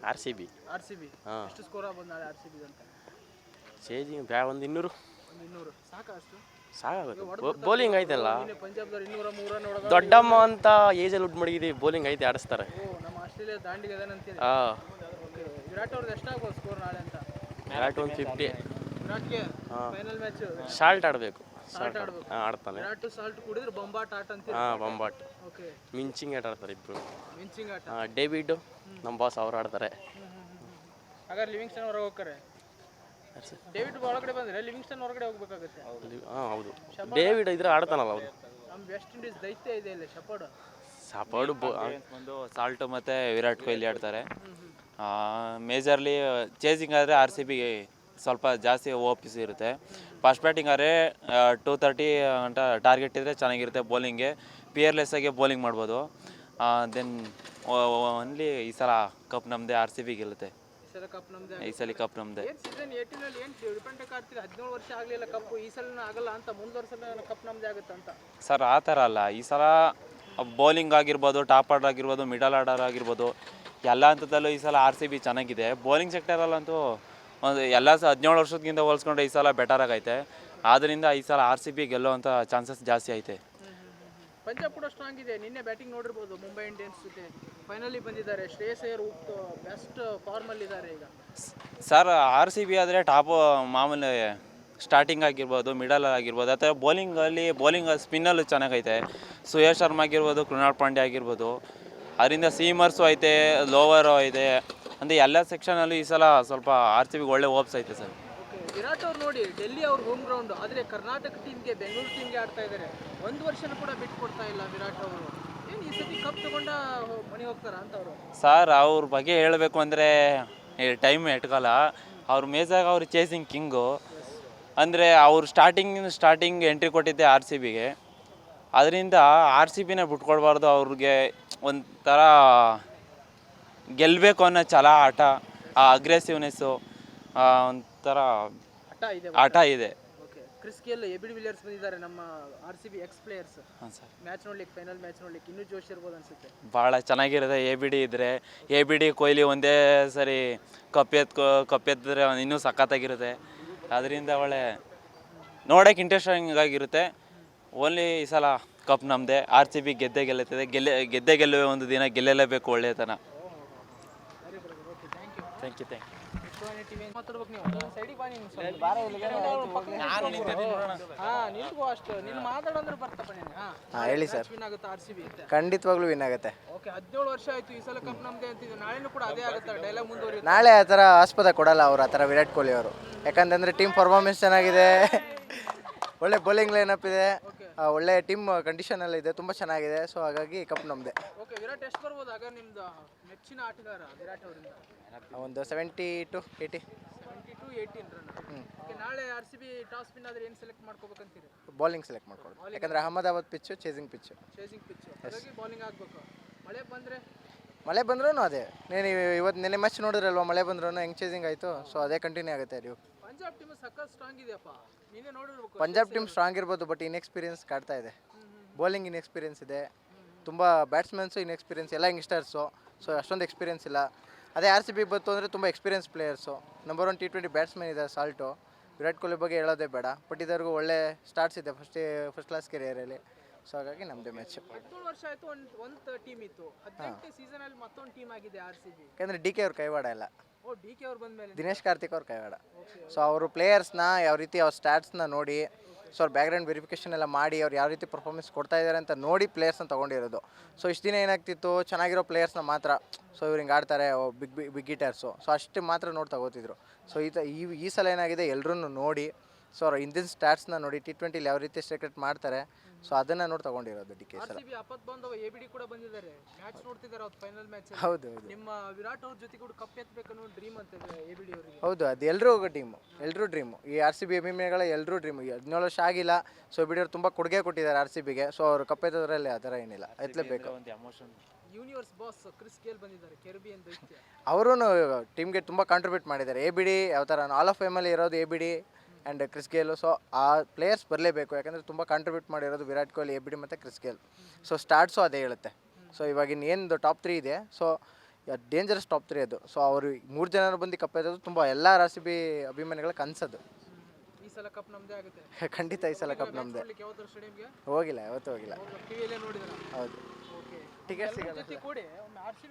R C B. ಹಾಂ, ಎಷ್ಟು score ಆಗ್ಬೋದು ನಾಳೆ ಆರ್ ಸಿ ಬಿ ಅಂತ? ಚೇಜಿಂಗ್ ಒಂದು 200 ಒಂದು 200 ಸಾಕಾ? ಅಷ್ಟು ಸಾಕಾಗುತ್ತೆ. ಬೌಲಿಂಗ್ ಐತಲ್ಲ, ಪಂಜಾಬ್ದವ್ರು 200 3 ರನ್ ದೊಡ್ಡಮ್ಮ ಅಂತ ಏಜಲ್ಲಿ ಉಡ್ ಮಡಗಿದ್ದೀವಿ, ಬೌಲಿಂಗ್ ಐತೆ, ಆಡಿಸ್ತಾರೆ. ನಮ್ಮ ಆಸ್ಟ್ರೇಲಿಯಾ ದಾಂಡಿಗೆ ಅದಾನ ಅಂತೀರಿ. ಹಾಂ, ವಿರಾಟ್ ಅವ್ರದ್ದು ಎಷ್ಟಾಗ್ಬೋದು ಸ್ಕೋರ್ ನಾಳೆ ಅಂತ? ವಿರಾಟ್ 150. ವಿರಾಟ್ಗೆ ಫೈನಲ್ ಮ್ಯಾಚ್ ಶಾಲ್ಟ್ ಆಡಬೇಕು. ಸಾಲ್ಟ್ ಆಡ್ಬೇಕು. ಆಡ್ತಾನೆ. ವಿರಾಟ್ ಸಾಲ್ಟ್ ಕುಡಿದ್ರೆ ಬೊಂಬಾಟ್ ಆಟ ಅಂತೀರಿ. ಹಾಂ, ಬೊಂಬಾಟ್. ಓಕೆ, ಮಿಂಚಿಂಗ್ ಆಟ ಆಡ್ತಾರೆ ಇಬ್ಬರು. ಮಿಂಚಿಂಗ್ ಆಟ. ಡೇವಿಡ್ ನಮ್ಮ ಬಾಸ್ ಅವ್ರು ಆಡ್ತಾರೆ. ಹಾಗಾದ್ರೆ ಲಿವಿಂಗ್ಸ್ಟನ್ ಹೊರಗೆ ಹೋಗ್ತಾರೆ. ಡೇವಿಡ್ ಒಳಗಡೆ ಬಂದರೆ ಲಿವಿಂಗ್ಸ್ಟನ್ ಹೊರಗಡೆ ಹೋಗ್ಬೇಕಾಗುತ್ತೆ. ಹಾಂ, ಹೌದು. ಡೇವಿಡ್ ಇದ್ರೆ ಆಡ್ತಾನಲ್ಲ ಅವರು. ನಮ್ಮ ವೆಸ್ಟ್ ಇಂಡೀಸ್ ದೈತ್ಯ ಇದೆ ಇಲ್ಲಿ ಶಪರ್ಡ್. ಒಂದು ಸಾಲ್ಟು ಮತ್ತು ವಿರಾಟ್ ಕೊಹ್ಲಿ ಆಡ್ತಾರೆ. ಮೇಜರ್ಲಿ ಚೇಸಿಂಗ್ ಆದರೆ ಆರ್ ಸಿ ಬಿಗೆ ಸ್ವಲ್ಪ ಜಾಸ್ತಿ ಓಪಿಸಿ ಇರುತ್ತೆ. ಫಸ್ಟ್ ಬ್ಯಾಟಿಂಗ್ ಆದರೆ 230 ಅಂತ ಟಾರ್ಗೆಟ್ ಇದ್ದರೆ ಚೆನ್ನಾಗಿರುತ್ತೆ. ಬೌಲಿಂಗ್ಗೆ ಪಿಯರ್ಲೆಸ್ ಆಗಿ ಬೌಲಿಂಗ್ ಮಾಡ್ಬೋದು. ದೆನ್ ಓನ್ಲಿ ಈ ಸಲ ಕಪ್ ನಮ್ಮದೇ, ಆರ್ ಸಿ ಬಿ ಗೆಲ್ಲುತ್ತೆ. ಈ ಸಲ ಕಪ್ ನಮ್ಮದೇ. ಸೀಸನ್ 18 ಏನು ಡಿಪೆಂಡ್ ಆಗ್ತಿಲ್ಲ, 17 ವರ್ಷ ಆಗಲಿಲ್ಲ ಕಪ್ಪು, ಈ ಸಲ ಆಗಲ್ಲ ಅಂತ, ಮುಂದುವರ್ಸ ಕಪ್ ನಮ್ಮದೇ ಆಗುತ್ತೆ ಅಂತ. ಸರ್ ಆ ಥರ ಅಲ್ಲ, ಈ ಸಲ ಬೌಲಿಂಗ್ ಆಗಿರ್ಬೋದು, ಟಾಪ್ ಆರ್ಡರ್ ಆಗಿರ್ಬೋದು, ಮಿಡಲ್ ಆರ್ಡರ್ ಆಗಿರ್ಬೋದು, ಎಲ್ಲ ಹಂತದಲ್ಲೂ ಈ ಸಲ ಆರ್ ಸಿ ಬಿ ಚೆನ್ನಾಗಿದೆ. ಬೌಲಿಂಗ್ ಸೆಕ್ಟರಲ್ಲಂತೂ ಒಂದು ಎಲ್ಲ 17 ವರ್ಷಕ್ಕಿಂತ ಹೋಲಿಸ್ಕೊಂಡ್ರೆ ಈ ಸಲ ಬೆಟರ್ ಆಗೈತೆ. ಆದ್ದರಿಂದ ಈ ಸಲ ಆರ್ ಸಿ ಬಿ ಗೆಲ್ಲುವಂಥ ಚಾನ್ಸಸ್ ಜಾಸ್ತಿ ಐತೆ. ಪಂಜಾಬ್ ಕೂಡ ಸ್ಟ್ರಾಂಗ್ ಇದೆ. ನಿನ್ನೆ ಬ್ಯಾಟಿಂಗ್ ನೋಡಿರ್ಬೋದು, ಮುಂಬೈ ಇಂಡಿಯನ್ಸ್ ಜೊತೆ ಫೈನಲಿ ಬಂದಿದ್ದಾರೆ. ಶ್ರೇಯಸ್ ಅಯ್ಯರ್ ಬೆಸ್ಟ್ ಫಾರ್ಮಲ್ಲಿದ್ದಾರೆ ಈಗ. ಸರ್ ಆರ್ ಸಿ ಬಿ ಆದರೆ ಟಾಪು ಮಾಮೂಲಿ ಸ್ಟಾರ್ಟಿಂಗ್ ಆಗಿರ್ಬೋದು, ಮಿಡಲ್ ಆಗಿರ್ಬೋದು, ಆ ಥರ ಬೌಲಿಂಗ್ ಸ್ಪಿನ್ನಲ್ಲೂ ಚೆನ್ನಾಗೈತೆ. ಸುಯೇಶ್ ಶರ್ಮಾ ಆಗಿರ್ಬೋದು, ಕೃಣಾಲ್ ಪಾಂಡ್ಯ ಆಗಿರ್ಬೋದು, ಅದರಿಂದ ಸೀಮರ್ಸು ಐತೆ, ಲೋವರು ಐತೆ. ಅಂದರೆ ಎಲ್ಲ ಸೆಕ್ಷನಲ್ಲೂ ಈ ಸಲ ಸ್ವಲ್ಪ ಆರ್ ಸಿ ಬಿಗೆ ಒಳ್ಳೆ ಹೋಪ್ಸ್ ಐತೆ ಸರ್. ವಿರಾಟ್ ಅವ್ರು ನೋಡಿ, ಡೆಲ್ಲಿ ಅವ್ರ ಹೋಮ್ ಗ್ರೌಂಡ್, ಆದರೆ ಕರ್ನಾಟಕ ಟೀಮ್ಗೆ, ಬೆಂಗಳೂರು ಟೀಮ್ಗೆ ಆಡ್ತಾ ಇದ್ದಾರೆ. ಒಂದು ವರ್ಷನೂ ಕೂಡ ಬಿಟ್ಟು ಕೊಡ್ತಾ ಇಲ್ಲ ವಿರಾಟ್ ಅವರು. ಏನು ಈ ಸತಿ ಕಪ್ ತಗೊಂಡ ಮನೆಗೆ ಹೋಗ್ತಾರಾ ಅಂತ ಅವರು? ಸರ್ ಅವ್ರ ಬಗ್ಗೆ ಹೇಳಬೇಕು ಅಂದರೆ ಟೈಮ್ ಎಟ್ಕಲ್ಲ. ಅವ್ರ ಮೇಜಾಗ ಅವ್ರು ಚೇಸಿಂಗ್ ಕಿಂಗು. ಅಂದರೆ ಅವ್ರು ಸ್ಟಾರ್ಟಿಂಗ್ ಎಂಟ್ರಿ ಕೊಟ್ಟಿದ್ದೆ ಆರ್ ಸಿ ಬಿಗೆ. ಅದರಿಂದ ಆರ್ ಸಿ ಬಿನೇ ಬಿಟ್ಕೊಡ್ಬಾರ್ದು. ಅವ್ರಿಗೆ ಒಂಥರ ಗೆಲ್ಲಬೇಕು ಅನ್ನೋ ಛಲ, ಆಟ, ಆ ಅಗ್ರೆಸಿವ್ನೆಸ್ಸು, ಒಂಥರ ಆಟ ಇದೆ. ಕ್ರಿಸ್ ಗೇಲ್, ಎಬಿಡಿ ವಿಲಿಯರ್ಸ್ ಬಂದಿದ್ದಾರೆ, ನಮ್ಮ R C B ex players. ಹಾಂ ಸರ್, ಮ್ಯಾಚ್ ನೋಡ್ಲಿಕ್ಕೆ, ಫೈನಲ್ ಮ್ಯಾಚ್ ನೋಡ್ಲಿಕ್ಕೆ ಇನ್ನೂ ಜೋಶ್ ಇರ್ಬೋದು ಅನ್ಸುತ್ತೆ. ಭಾಳ ಚೆನ್ನಾಗಿರುತ್ತೆ. ಎ ಬಿ ಡಿ ಇದ್ದರೆ, ಎ ಬಿ ಡಿ ಕೊಹ್ಲಿ ಒಂದೇ ಸರಿ ಕಪ್ಪೆತ್ತಿದ್ರೆ ಇನ್ನೂ ಸಖತ್ತಾಗಿರುತ್ತೆ. ಅದರಿಂದ ಒಳ್ಳೆ ನೋಡೋಕೆ ಇಂಟ್ರೆಸ್ಟಿಂಗ್ ಆಗಿರುತ್ತೆ. ಓನ್ಲಿ ಈ ಸಲ ಕಪ್ ನಮ್ಮದೇ, ಆರ್ ಸಿ ಬಿ ಗೆದ್ದೇ ಗೆಲ್ಲುತ್ತದೆ. ಗೆಲ್ಲುವೆ ಒಂದು ದಿನ, ಗೆಲ್ಲಲೇಬೇಕು ಒಳ್ಳೆಯತನ. Thank you. ಮಾತಾಡ್ಬೇಕು ನೀವು. ಸೈಡಿಗೆ ಬಾ ನೀನು. ನಿಂತ್ಕೋ ಅಷ್ಟು. ನೀನು ಮಾತಾಡಂದ್ರೆ ಬರ್ತಪ್ಪ ನೀನು. ಹೇಳಿ ಸರ್. ವಿನ್ ಆಗುತ್ತೆ ಆರ್ ಸಿ ಬಿ ಅಂತ? ಖಂಡಿತವಾಗ್ಲೂ ವಿನ್ ಆಗುತ್ತೆ. ಓಕೆ, 17 ವರ್ಷ ಆಯ್ತು ಈ ಸಲ ಕಪ್ ನಮ್ದೇ ಅಂತಿದೆ. ನಾಳೆನೂ ಕೂಡ ಅದೇ ಆಗುತ್ತೆ, ಡೈಲಾಗ್ ಮುಂದುವರಿಯುತ್ತೆ. ನಾಳೆ ಆ ಥರ ಆಸ್ಪದ ಕೊಡಲ್ಲ ಅವರು, ಆ ಥರ ವಿರಾಟ್ ಕೊಹ್ಲಿ ಅವರು. ಯಾಕಂತಂದರೆ ಟೀಮ್ ಪರ್ಫಾರ್ಮೆನ್ಸ್ ಚೆನ್ನಾಗಿದೆ, ಒಳ್ಳೆ ಬೌಲಿಂಗ್ ಲೈನಪ್ ಇದೆ, ಒಳ್ಳೆ ಟೀಮ್ ಕಂಡೀಷನಲ್ಲಿ ಇದೆ, ತುಂಬ ಚೆನ್ನಾಗಿದೆ. ಸೊ ಹಾಗಾಗಿ ಕಪ್ ನಮ್ಮದೇ. ಓಕೆ, ವಿರಾಟ್ ಎಷ್ಟು ಬರ್ಬೋದು ಆಗ ನಿಮ್ದು ನೆಚ್ಚಿನ ಆಟಗಾರ ವಿರಾಟ್ ಅವರಿಂದ? ಒಂದು 70 to 80. 70 to 80 run. ಓಕೆ, ನಾಳೆ R C B toss win ಆದರೆ ಏನು ಸೆಲೆಕ್ಟ್ ಮಾಡ್ಕೋಬೇಕಂತೀರಿ? ಬೌಲಿಂಗ್ ಸೆಲೆಕ್ಟ್ ಮಾಡ್ಕೊಳ್ಳಿ, ಯಾಕಂದರೆ ಅಹಮದಾಬಾದ್ ಪಿಚ್ಚು ಚೇಸಿಂಗ್ ಪಿಚ್ಚು. ಹಾಗಾಗಿ ಬೌಲಿಂಗ್ ಆಗಬೇಕು. ಮಳೆ ಬಂದ್ರೂ ಅದೇ. ನಿನ್ನೆ ಮ್ಯಾಚ್ ನೋಡಿದ್ರಲ್ವ, ಮಳೆ ಬಂದ್ರೂ ಹೆಂಗೆ ಚೇಸಿಂಗ್ ಆಯಿತು. ಸೊ ಅದೇ ಕಂಟಿನ್ಯೂ ಆಗುತ್ತೆ. ನೀವು ಪಂಜಾಬ್ ಟೀಮ್ ಸಖತ್ ಸ್ಟ್ರಾಂಗ್ ಇದೆಯಪ್ಪ, ನೀನೇ ನೋಡಿರ್ಬೇಕು. ಪಂಜಾಬ್ ಟೀಮ್ ಸ್ಟ್ರಾಂಗ್ ಇರ್ಬೋದು, ಬಟ್ ಇನ್ಎಕ್ಸ್ಪೀರಿಯನ್ಸ್ ಕಾಡ್ತಾ ಇದೆ. ಬೌಲಿಂಗ್ ಇನ್ಎಕ್ಸ್ಪೀರಿಯನ್ಸ್ ಇದೆ, ತುಂಬ ಬ್ಯಾಟ್ಸ್ಮನ್ಸು ಇನ್ಎಕ್ಸ್ಪೀರಿಯನ್ಸ್, ಎಲ್ಲ ಯಂಗ್ಸ್ಟರ್ಸು. ಸೊ ಅಷ್ಟೊಂದು ಎಕ್ಸ್ಪೀರಿಯನ್ಸ್ ಇಲ್ಲ. ಅದೇ ಆರ್ ಸಿ ಬಿ ಬಂತು ಅಂದರೆ ತುಂಬ experience players. Number 1 T20 batsman ಇದೆ ಸಾಲ್ಟು. ವಿರಾಟ್ ಕೊಹ್ಲಿ ಬಗ್ಗೆ ಹೇಳೋದೇ ಬೇಡ, ಬಟ್ ಇದ್ರಿಗೂ ಒಳ್ಳೆ ಸ್ಟಾರ್ಟ್ಸ್ ಇದೆ ಫಸ್ಟ್ ಕ್ಲಾಸ್ ಕೆರಿಯರಲ್ಲಿ. ಸೊ ಹಾಗಾಗಿ ನಮ್ಮದೇ ಮ್ಯಾಚ್. 17 ವರ್ಷ ಆಯಿತು, ಒಂದು ಟೀಮ್ ಇತ್ತು. 18ನೇ ಸೀಸನಲ್ಲಿ ಮತ್ತೊಂದು ಟೀಮ್ ಆಗಿದೆ ಆರ್ ಸಿ ಬಿ. ಯಾಕಂದರೆ ಡಿ ಕೆ ಅವ್ರು ಕೈವಾಡ ಇಲ್ಲ. ಡಿ ಕೆ ಅವ್ರು ಬಂದ ಮೇಲೆ ದಿನೇಶ್ ಕಾರ್ತಿಕ್ ಅವ್ರು ಕೈವಾಡ. ಸೊ ಅವರು ಪ್ಲೇಯರ್ಸ್ನ ಯಾವ ರೀತಿ ಅವ್ರ ಸ್ಟ್ಯಾಟ್ಸ್ನ ನೋಡಿ, ಸೊ ಅವ್ರ ಬ್ಯಾಕ್ಗ್ರೌಂಡ್ ವೆರಿಫಿಕೇಷನ್ ಎಲ್ಲ ಮಾಡಿ, ಅವ್ರು ಯಾವ ರೀತಿ ಪರ್ಫಾರ್ಮೆನ್ಸ್ ಕೊಡ್ತಾ ಇದ್ದಾರೆ ಅಂತ ನೋಡಿ ಪ್ಲೇಯರ್ಸ್ನ ತೊಗೊಂಡಿರೋದು. ಸೊ ಇಷ್ಟು ದಿನ ಏನಾಗ್ತಿತ್ತು, ಚೆನ್ನಾಗಿರೋ ಪ್ಲೇಯರ್ಸ್ನ ಮಾತ್ರ, ಸೊ ಇವ್ರು ಹಿಂಗೆ ಆಡ್ತಾರೆ, ಬಿಗ್ ಹಿಟರ್ಸು, ಸೊ ಅಷ್ಟು ಮಾತ್ರ ನೋಡಿ ತಗೋತಿದ್ರು. ಸೊ ಈ ಸಲ ಏನಾಗಿದೆ, ಎಲ್ಲರೂ ನೋಡಿ, ಸೊ ಅವ್ರ ಹಿಂದಿನ ಸ್ಟ್ಯಾಟ್ಸ್ನ ನೋಡಿ, T20 ಯಾವ ರೀತಿ ಸ್ಟ್ರೈಕ್ ಮಾಡ್ತಾರೆ, ಸೊ ಅದನ್ನು ನೋಡಿ ತಗೊಂಡಿರೋದು ಡಿ ಕೆ ಸಲ. ಎಬಿಡಿ ಕೂಡ ಬಂದಿದ್ದಾರೆ, ಮ್ಯಾಚ್ ನೋಡ್ತಿದ್ದಾರೆ ಅವ್ರು ಫೈನಲ್ ಮ್ಯಾಚ್. ಹೌದು. ನಿಮ್ಮ ವಿರಾಟ್ ಅವ್ರ ಜೊತೆ ಕೂಡ ಕಪ್ ಎತ್ತಬೇಕನ್ನೋ ಡ್ರೀಮ್ ಅಂತ ಎಬಿಡಿ ಅವರಿಗೆ. ಹೌದು, ಅದು ಎಲ್ಲರೂ ಡ್ರೀಮು. ಈ ಆರ್ ಸಿ ಬಿ ಅಭಿಮಾನಿಗಳ ಎಲ್ಲರೂ ಡ್ರೀಮು. 17 ವರ್ಷ ಆಗಿಲ್ಲ. ಸೊ ಎಬಿಡಿ ಅವ್ರು ತುಂಬ ಕೊಡುಗೆ ಕೊಟ್ಟಿದ್ದಾರೆ ಆರ್ ಸಿ ಬಿಗೆ. ಸೊ ಅವರು ಕಪ್ ಎತ್ತೋದ್ರಲ್ಲಿ ಆ ಥರ ಏನಿಲ್ಲ, ಎತ್ತಲೇಬೇಕು. ಯೂನಿವರ್ಸ್ ಬಾಸ್ ಕ್ರಿಸ್ ಗೇಲ್ ಬಂದಿದ್ದಾರೆ, ಕೆರಿಬಿಯನ್ ದೈತ್ಯ. ಅವರು ಟೀಮ್ಗೆ ತುಂಬ ಕಾಂಟ್ರಿಬ್ಯೂಟ್ ಮಾಡಿದ್ದಾರೆ. ಎಬಿಡಿ ಯಾವ ಥರ ಆಲ್ ಆಫ್ ಫೇಮಲ್ಲಿ ಇರೋದು ABD and Chris Gayle. So ಆ ಪ್ಲೇಯರ್ಸ್ ಬರಲೇಬೇಕು, ಯಾಕಂದರೆ ತುಂಬ ಕಾಂಟ್ರಿಬ್ಯೂಟ್ ಮಾಡಿರೋದು ವಿರಾಟ್ ಕೊಹ್ಲಿ, ಎಬಿಡಿ ಮತ್ತು ಕ್ರಿಸ್ ಗೇಲ್. ಸೊ ಸ್ಟಾರ್ಟ್ಸು ಅದೇ ಹೇಳುತ್ತೆ. ಸೊ ಇವಾಗಿನ ಏನು ಟಾಪ್ 3 ಇದೆ, ಸೊ ಡೇಂಜರಸ್ ಟಾಪ್ 3 ಅದು. ಸೊ ಅವರು 3 ಜನ ಬಂದು ಕಪ್ ಎತ್ತೋದು ತುಂಬ ಎಲ್ಲ ಆರ್ ಸಿ ಬಿ ಅಭಿಮಾನಿಗಳ ಕನಸದು. ಈ ಸಲ ಕಪ್ ನಮ್ದೇ ಆಗುತ್ತೆ. ಖಂಡಿತ ಈ ಸಲ ಕಪ್ ನಮ್ಮದೇ. ಯಾವತ್ತಾರು ಸ್ಟೇಡಿಯಂಗೆ ಹೋಗಿಲ್ಲ, ಯಾವತ್ತೂ ಹೋಗಿಲ್ಲ. ಟಿವಿಯಲ್ಲೇ ನೋಡಿದ್ರ? ಹೌದು, ಓಕೆ. ಟಿಕೆಟ್ ಸಿಗಲ್ಲ. ಜೊತೆ ಕೂಡಿ ಒಮ್ಮೆ RCB